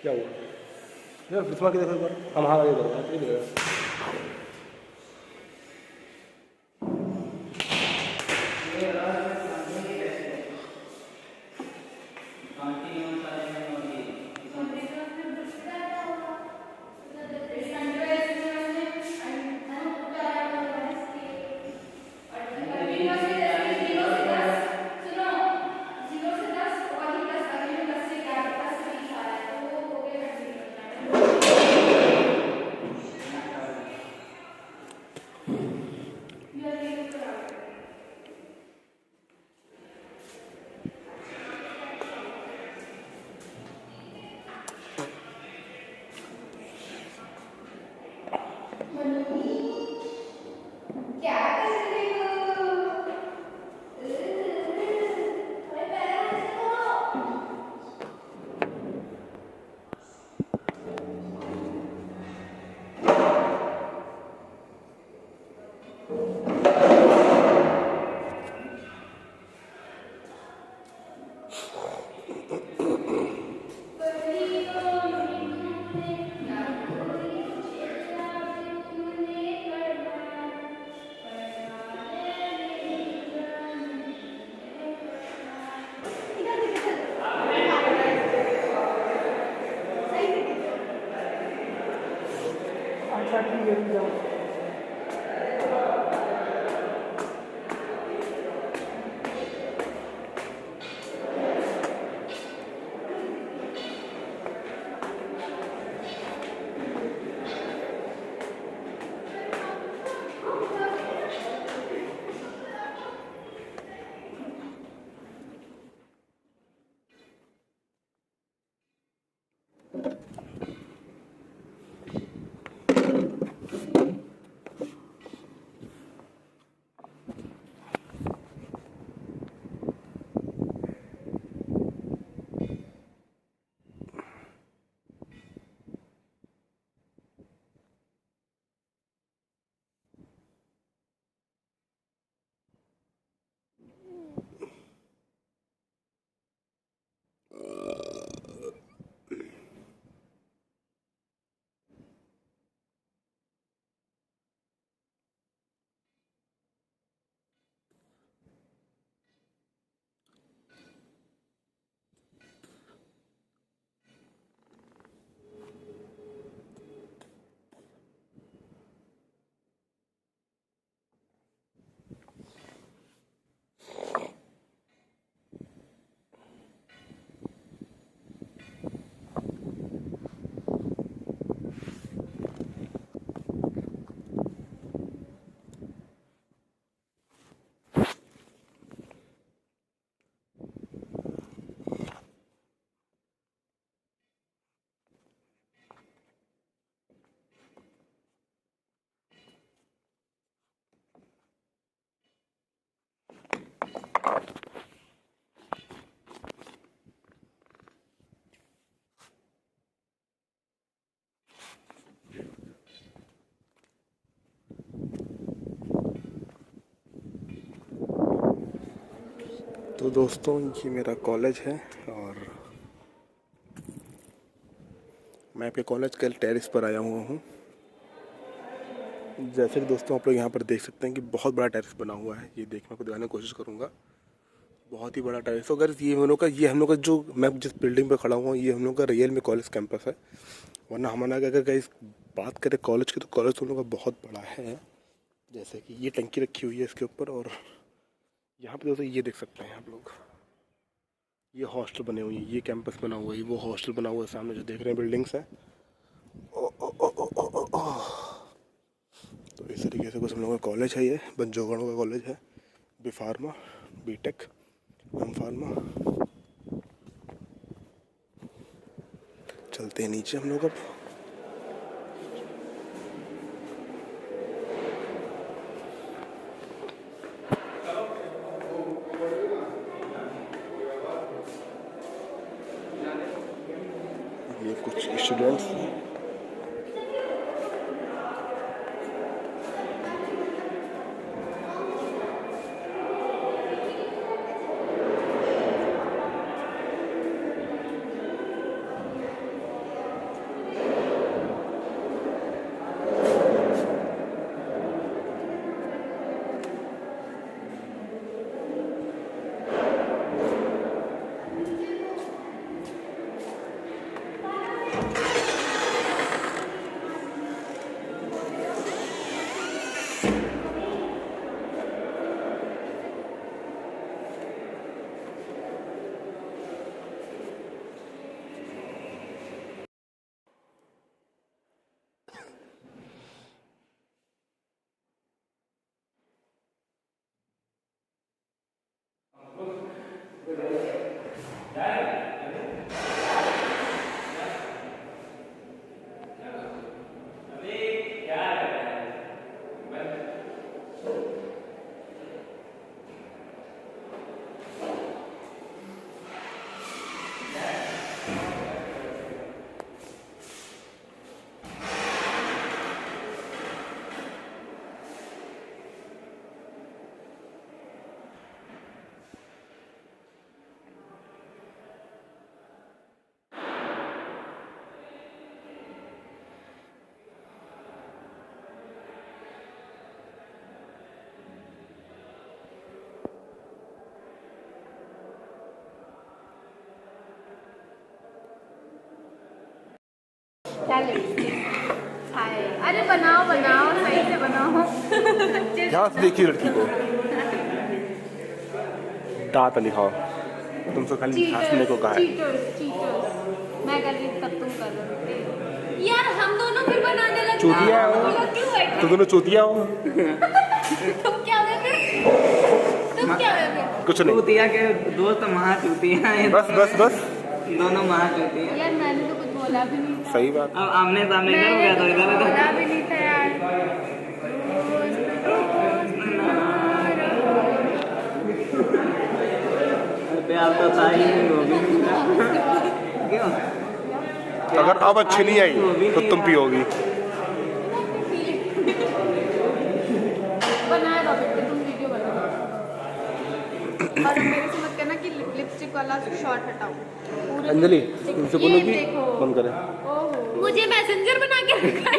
क्या हुआ यार? बिस्मा की देखो एक बार। हम हाथ आगे करो ये देखो। क्या कर रहे हो? थोड़े पैर ऐसे करो। अच्छा ठीक है जाओ। तो दोस्तों ये मेरा कॉलेज है और मैं अपने कॉलेज के टेरेस पर आया हुआ हूँ। जैसे कि दोस्तों आप लोग यहाँ पर देख सकते हैं कि बहुत बड़ा टेरेस बना हुआ है। ये देखने को दिखाने की कोशिश करूँगा। बहुत ही बड़ा टेरेस। अगर ये हम लोग का जो मैं जिस बिल्डिंग पर खड़ा हुआ हूँ ये हम लोग का रियल में कॉलेज कैंपस है। वरना हमारा अगर गाइस बात करें कॉलेज की तो कॉलेज हम लोग का बहुत बड़ा है। जैसे कि ये टंकी रखी हुई है इसके ऊपर और यहाँ पे दोस्तों ये देख सकते हैं आप लोग, ये हॉस्टल बने हुए हैं। ये कैंपस बना हुआ है, वो हॉस्टल बना हुआ है। सामने जो देख रहे हैं बिल्डिंग्स है। तो इस तरीके से कुछ हम लोग का कॉलेज है। ये बंजोगढ़ का कॉलेज है। B pharma, B tech, M pharma. चलते हैं नीचे हम लोग अब। ये कुछ स्टूडेंट्स हैं। क्या लिपस्टिक हाय, अरे बनाओ बनाओ सही से बनाओ। यहाँ से देखिए लड़की को दांत दिखाओ। तुमसे खाली हंसने को कहा है। चीटर्स मैं कर रही तब तुम कर रहे थे यार। हम दोनों फिर बनाने लगे। चूतिया हो तो दोनों चूतिया हो। तुम क्या हुए फिर? तुम क्या हुए फिर? कुछ नहीं। चूतिया के दोस्त महा चूतिया हैं। बस बस बस दोनों महा चूतिया। यार मैंने तो कुछ बोला भी नहीं था। सही बात। अब आमने सामने इधर हो गया तो इधर उधर। बोला भी नहीं था यार। प्यार तो था ही नहीं होगी। क्यों? अगर अब अच्छी नहीं आई तो तुम पियोगी। बनाए रॉबिट पे तुम वीडियो बनाओ। और मेरे से मत कहना कि लिपस्टिक वाला शॉट हटाओ। पूरे अंजलि lipstick- तुमसे बोलो ये कि देखो। बंद करें। ओहो मुझे मैसेंजर बना के रखा है।